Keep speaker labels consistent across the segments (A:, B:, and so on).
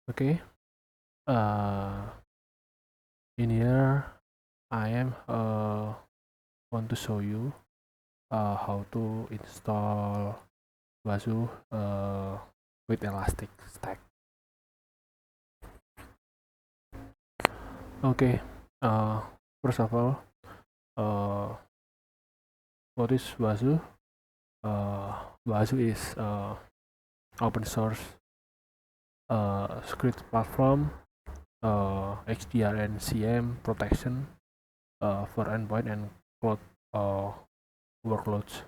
A: Okay, uh, in here I am want to show you how to install Wazoo with Elasticstack. Okay, first of all, uh, what is Wazoo? Wazoo is open source script platform, XDR and CM protection for endpoint and cloud workloads.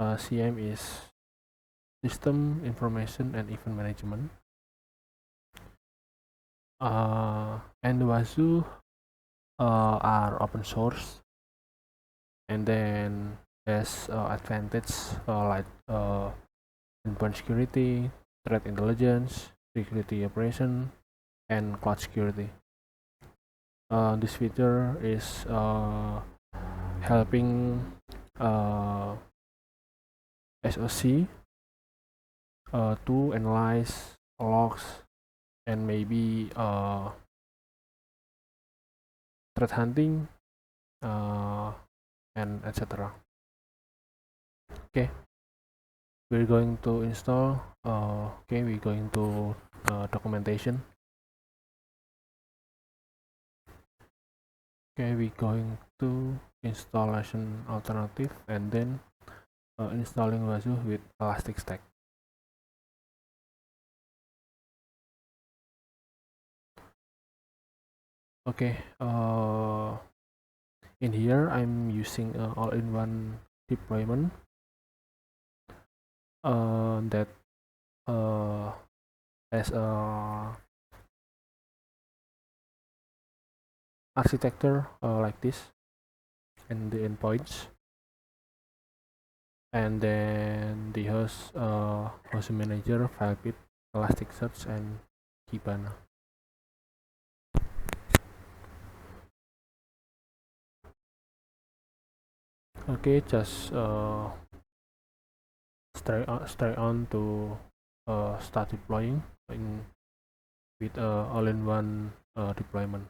A: CM is System Information and Event Management. And Wazoo are open source, and then has advantage like endpoint security, threat intelligence, security operation, and cloud security. This feature is helping SOC to analyze logs and maybe threat hunting and etc. Okay, we're going to install. We're going to documentation. Okay, we're going to installation alternative and then installing Wazoo with Elasticstack. Okay, in here I'm using all-in-one deployment that has a architecture like this, and the endpoints, and then the host manager, FilePit, Elasticsearch, and Kibana. Okay, just straight on to start deploying with all-in-one deployment.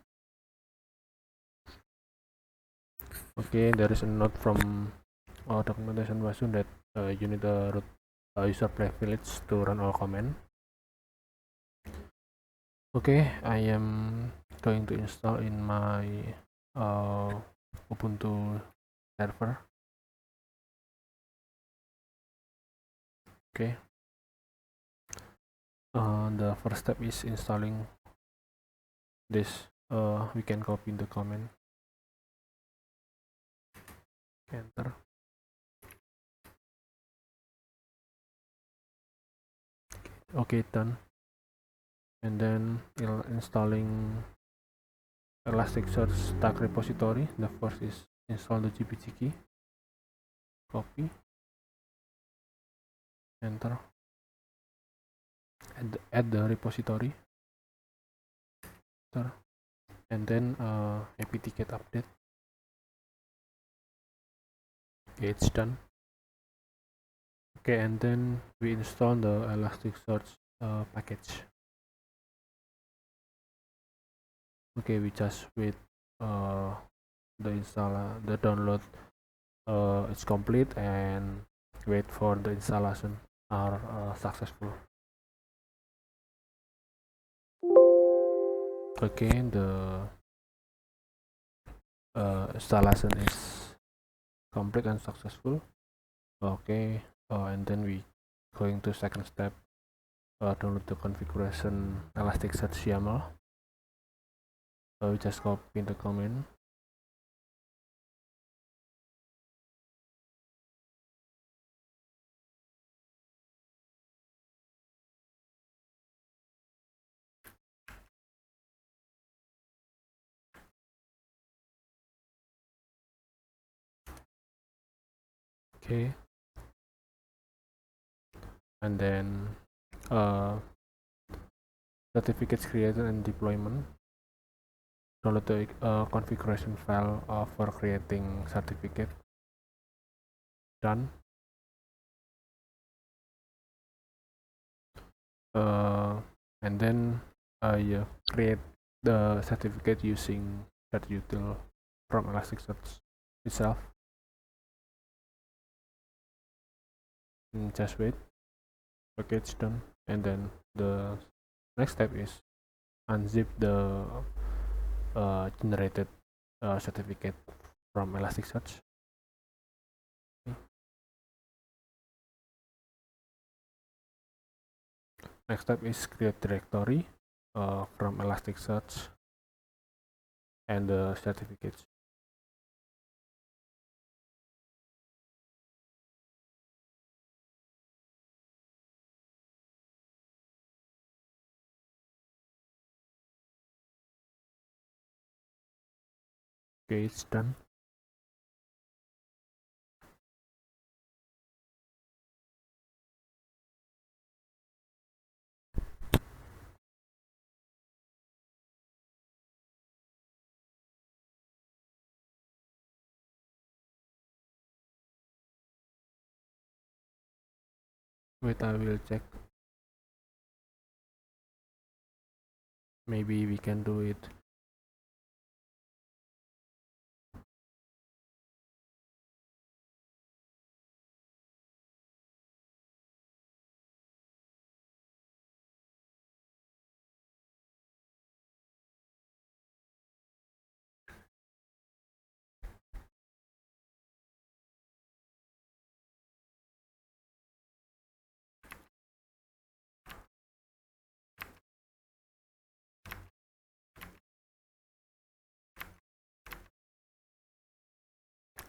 A: Okay, there is a note from documentation Wazoo that you need a root user privilege to run all command. Okay, I am going to install in my Ubuntu server. Okay, the first step is installing this. We can copy the command, enter. Okay, done. And then installing Elasticsearch stack repository. The first is install the GPG key, copy, enter, add the repository, enter, and then apt-get update. Okay, it's done. Okay, and then we install the Elasticsearch package. Okay, we just wait the download it's complete, and wait for the installation are successful. Okay, the installation is complete and successful. Okay, and then we going to second step, download the configuration Elasticsearch YAML. We just copy the command. Okay, and then certificates created and deployment. Download the configuration file for creating certificate. Done. and then you create the certificate using that util from Elasticsearch itself. Just wait. Okay, it's done. And then the next step is unzip the generated certificate from Elasticsearch. Next step is create directory from Elasticsearch and the certificates. Okay, it's done. Wait, I will check. Maybe we can do it.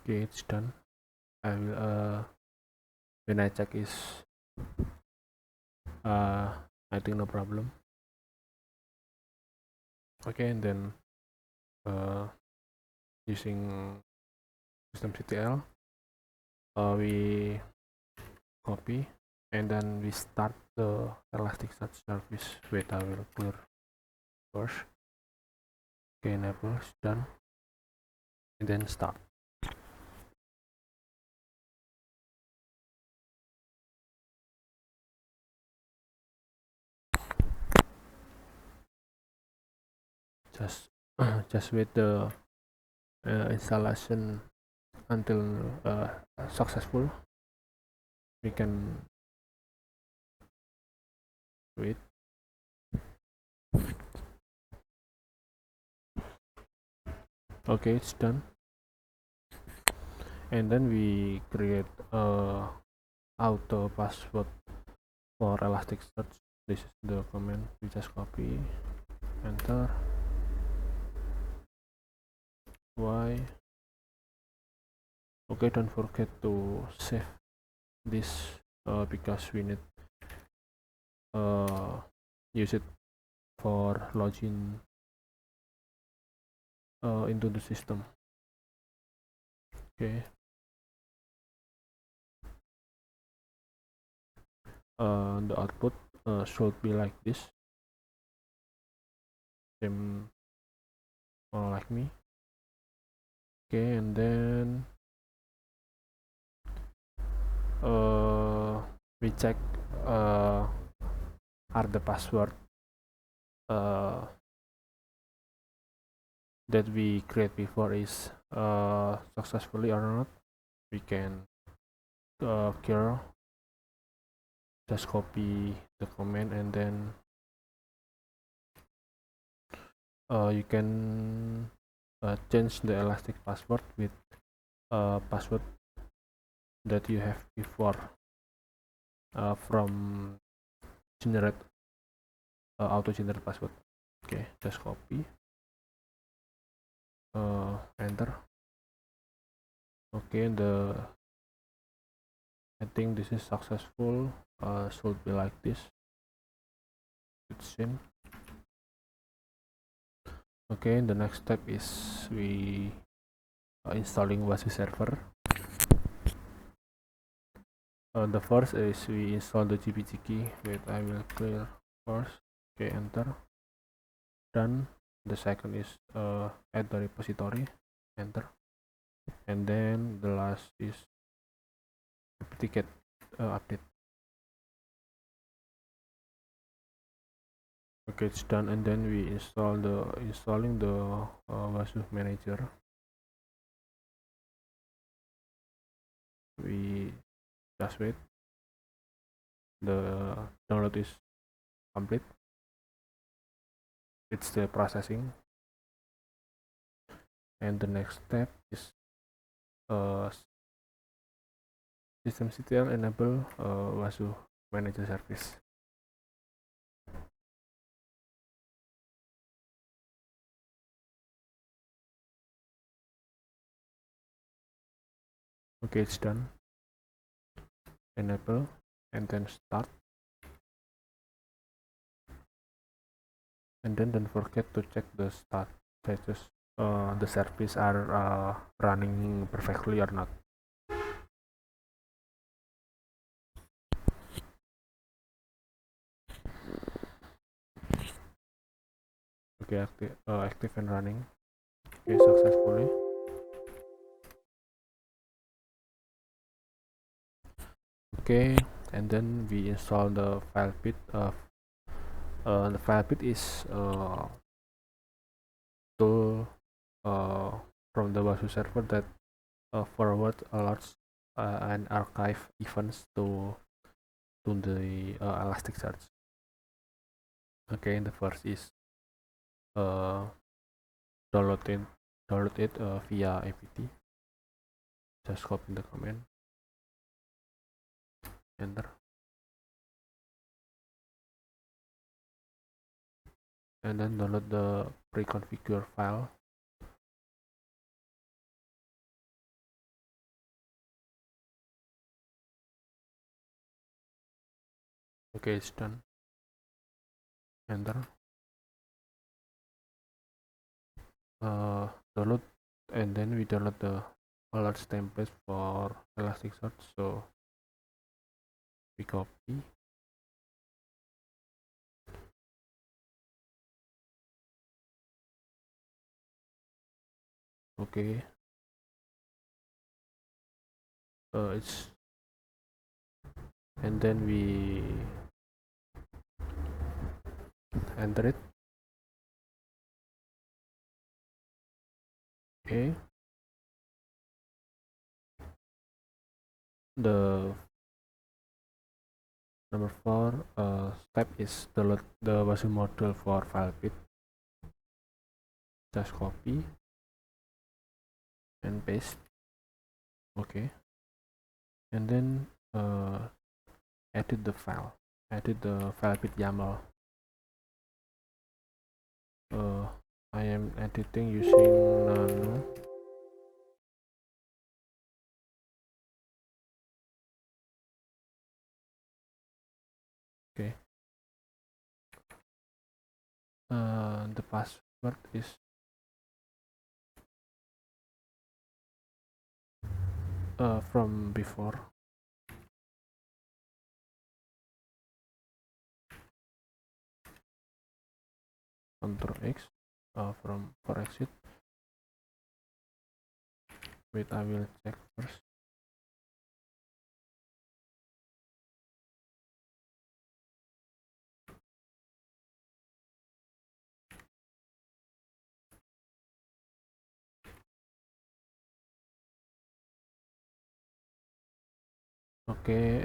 A: Okay, it's done. I will when I check is I think no problem. Okay, and then using systemctl we copy and then we start the Elasticsearch service. Wait, I will clear first. Okay, enable is done, and then start. Just just wait the installation until successful. We can wait. Okay, it's done, and then we create auto password for Elasticsearch. This is the command. We just copy, enter. Y. Okay, don't forget to save this because we need use it for login into the system. Okay. The output should be like this. Same like me. Okay, and then we check are the password that we create before is successfully or not. We can clear, just copy the command, and then you can change the Elastic password with password that you have before from generate auto generate password. Okay, just copy, enter. Okay, I think this is successful. Should be like this. It's in. Okay, the next step is we installing WASI server. The first is we install the GPG key. Wait, I will clear first. Okay, enter. Done. The second is add the repository. Enter. And then the last is ticket update. Okay, it's done, and then we installing the Wasu manager. We just wait, the download is complete, it's still processing, and the next step is systemctl enable Wasu manager service. Okay, it's done. Enable and then start, and then don't forget to check the status, the service are running perfectly or not. Okay, active and running. Okay, successfully. Okay, and then we install the FilePit. The FilePit is tool from the Wasu server that forward alerts and archive events to the Elasticsearch. Okay, the first is download it via apt. Just copy the command, enter, and then download the pre-configured file. Okay, it's done. Enter. Download, and then we download the alerts template for Elasticsearch. So we copy, okay, it's, and then we enter it. Okay, the number 4 step is download the Wasu module for FilePit. Just copy and paste. Okay, and then edit the file, edit the FilePit YAML. I am editing using Nano. Okay, the password is from before. Ctrl X from for exit. Wait, I will check first. Okay,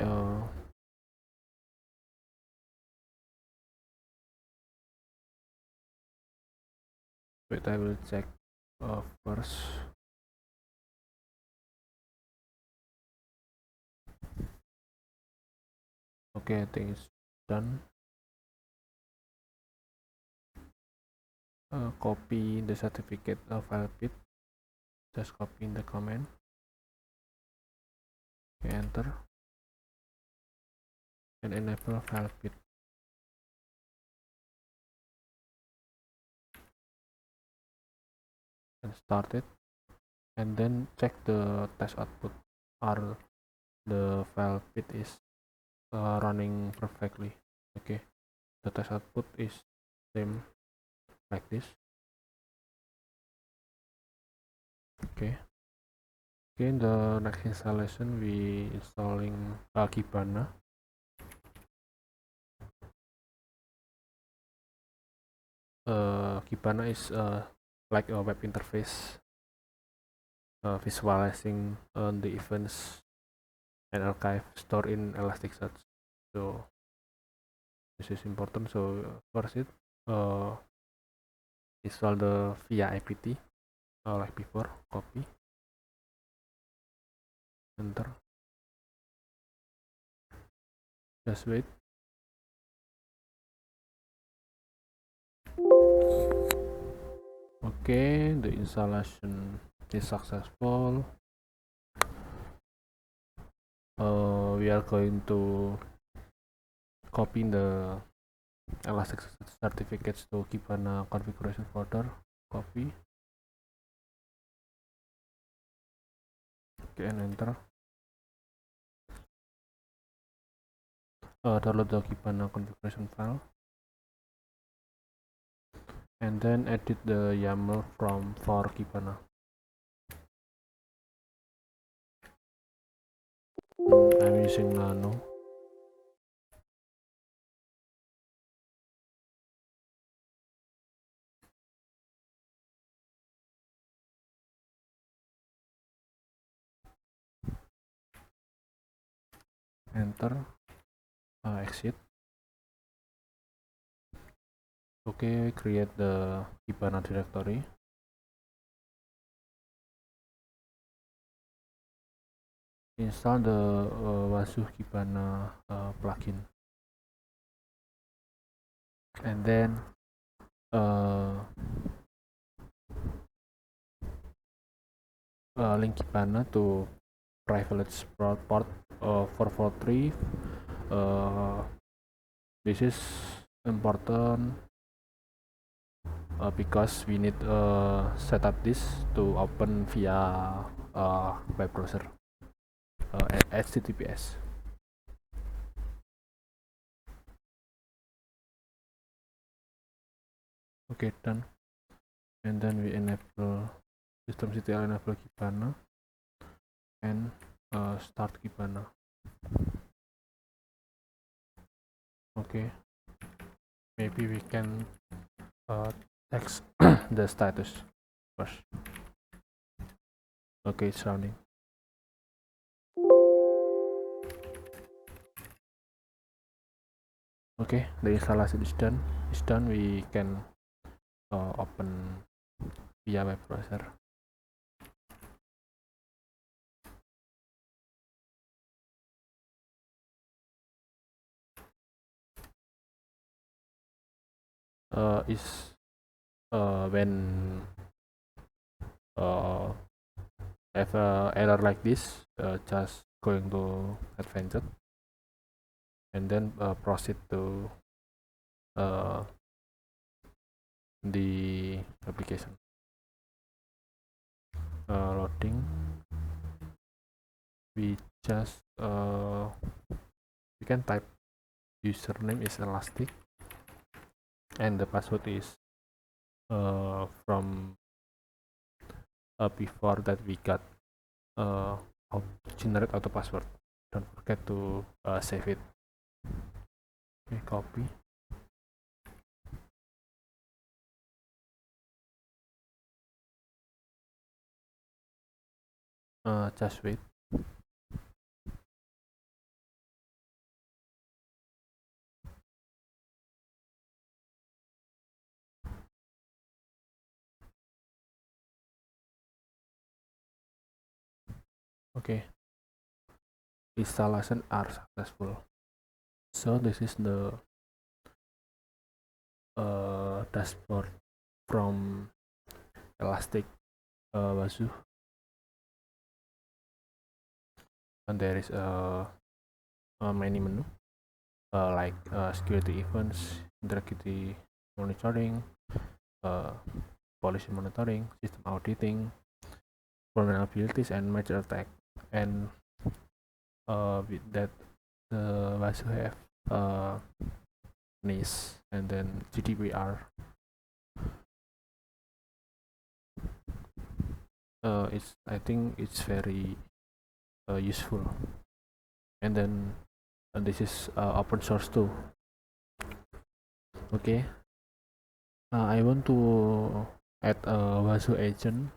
A: wait, I will check first. Okay, I think it's done. Copy the certificate of FilePit. Just copy in the command. Okay, enter, and enable FilePit. And start it, and then check the test output. Are the FilePit is running perfectly? Okay, the test output is same like this. Okay, in the next installation we installing Kibana. Kibana is like a web interface visualizing the events and archive stored in Elasticsearch. So this is important. So first it install the via apt like before, copy, enter, just wait. Okay, the installation is successful. We are going to copy the Elasticsearch certificates to Kibana configuration folder. Copy. Okay, and enter. Download the Kibana configuration file, and then edit the YAML for Kibana. I'm using Nano. Enter. Exit. Okay, create the Kibana directory. Install the Wasuh Kibana plugin, and then link Kibana to privilege port 443. This is important because we need set up this to open via web browser, HTTPS. Okay, done. And then we enable systemctl enable Kibana and start Kibana. Okay, maybe we can text the status first. Okay, it's running. Okay, the installation is done. We can open via web browser. Is when have a error like this, just going to advanced and then proceed to the application. Loading. We just we can type username is elastic and the password is from before that we got generate auto password. Don't forget to save it. Okay, copy. Just wait. Okay, installation are successful. So this is the dashboard from Elastic Wasuh, and there is a many menu like security events, integrity monitoring, policy monitoring, system auditing, vulnerabilities, and major attack. And with that, the Wasuh have NIST and then GDPR. I think it's very useful. And then this is open source too. Okay, I want to add a Wasu agent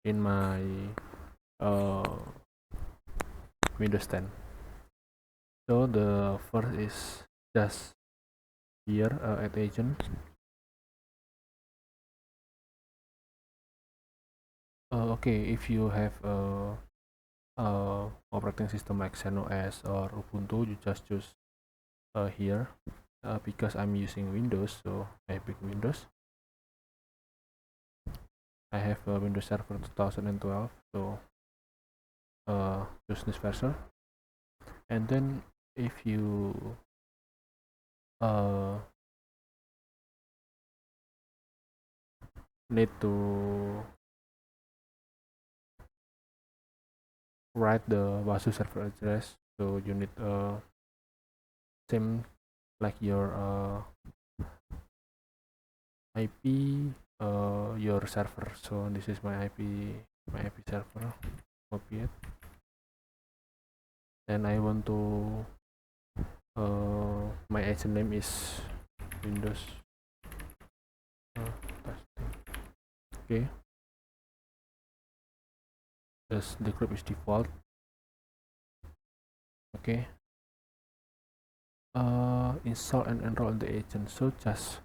A: in my Windows 10. So the first is just here add agent. Okay, if you have operating system like XenOS or Ubuntu, you just choose here. Because I'm using Windows, so I pick Windows. I have Windows Server 2012, so choose this version. And then if you need to write the Wasu server address, so you need same like your IP your server. So this is my IP server. Copy it. Then I want to my agent name is Windows testing. Okay, just the group is default. Okay, install and enroll the agent. So just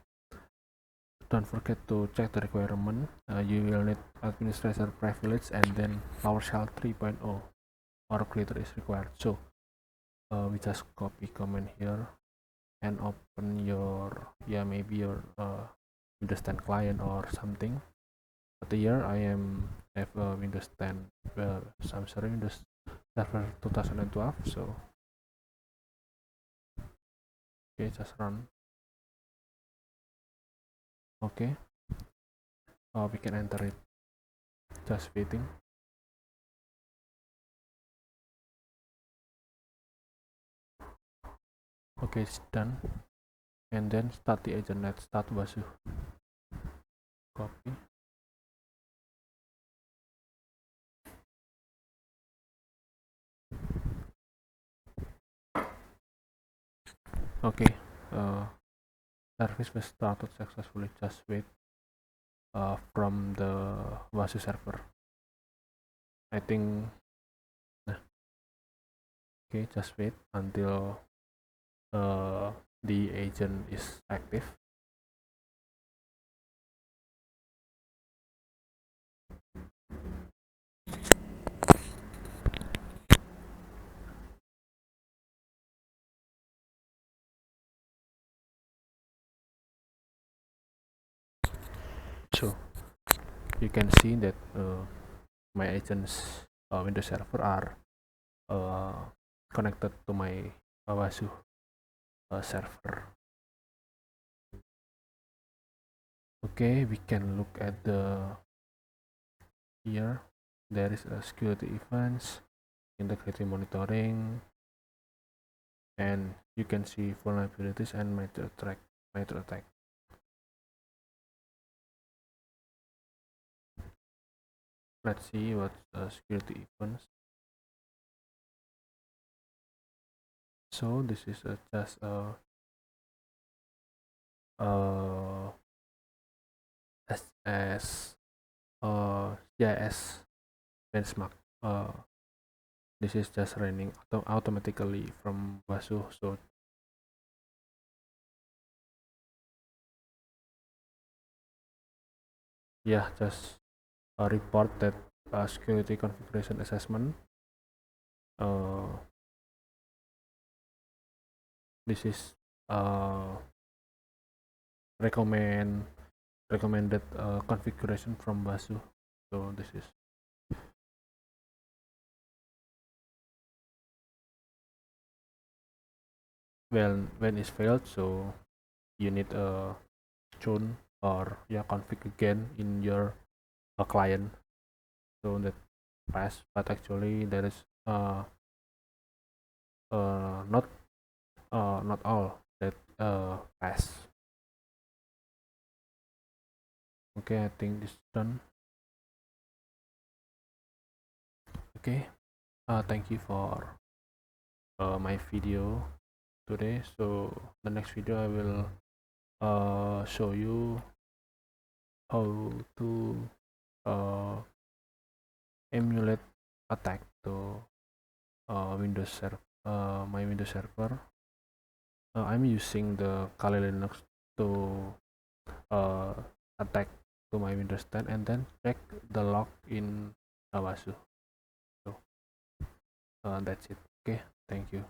A: don't forget to check the requirement. You will need administrator privilege and then PowerShell 3.0 or greater is required. So we just copy comment here and open your maybe your Windows 10 client or something. But here I have Windows 10 I'm sorry, Windows Server 2012. So okay, just run. Okay, we can enter it. Just waiting. Okay, it's done. And then start the agent. Let's start Wasu. Copy. Okay, service was started successfully. Just wait from the Wasu server. I think. Okay, just wait until the agent is active. So you can see that my agents Windows server are connected to my Wasu server. Okay, we can look at the here. There is a security events, integrity monitoring, and you can see vulnerabilities and major attack. Let's see what security events. So this is just as JS benchmark. This is just running automatically from Wasu. So yeah, just report that security configuration assessment. This is recommended configuration from Wasu. So this is when it's failed, so you need a tune or config again in your client, so that pass. But actually there is not all that pass. Okay, I think this is done. Okay, thank you for my video today. So the next video I will show you how to emulate attack to Windows server, my Windows server. I'm using the Kali Linux to attack to my Windows 10 and then check the log in Havasu. So that's it. Okay, thank you.